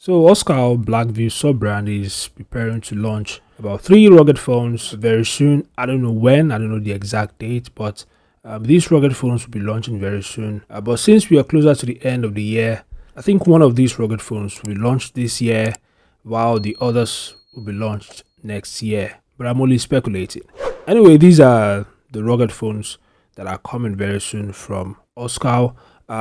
So OSCAL Blackview sub-brand is preparing to launch about 3 rugged phones very soon. I don't know when, I don't know the exact date, but these rugged phones will be launching very soon. But since we are closer to the end of the year, I think one of these rugged phones will be launched this year, while the others will be launched next year. But I'm only speculating. Anyway, these are the rugged phones that are coming very soon from OSCAL.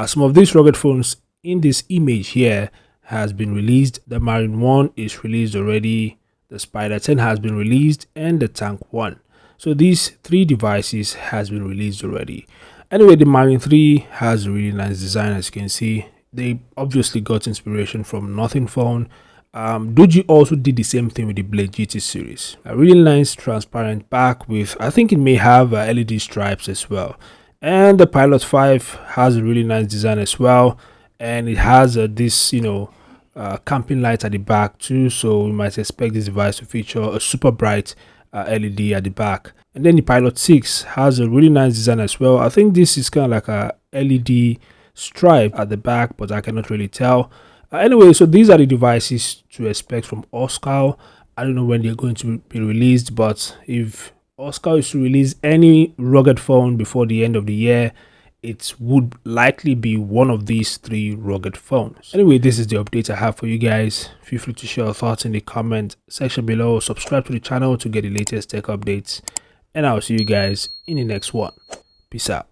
Some of these rugged phones in this image here has been released. The Marine 1 is released already, the Spider 10 has been released, and the Tank 1. So these 3 devices has been released already. Anyway, the Marine 3 has a really nice design. As you can see, they obviously got inspiration from Nothing Phone. Doji also did the same thing with the Blade GT series. A really nice transparent back with, I think it may have LED stripes as well. And the Pilot 5 has a really nice design as well, and it has this camping light at the back too, so we might expect this device to feature a super bright LED at the back. And then the Pilot 6 has a really nice design as well. I think this is kind of like a LED stripe at the back, but I cannot really tell. Anyway, so these are the devices to expect from OSCAL. I don't know when they're going to be released, but if OSCAL is to release any rugged phone before the end of the year, it would likely be one of these 3 rugged phones. Anyway, this is the update I have for you guys. Feel free to share your thoughts in the comment section below. Subscribe to the channel to get the latest tech updates, and I'll see you guys in the next one. Peace out.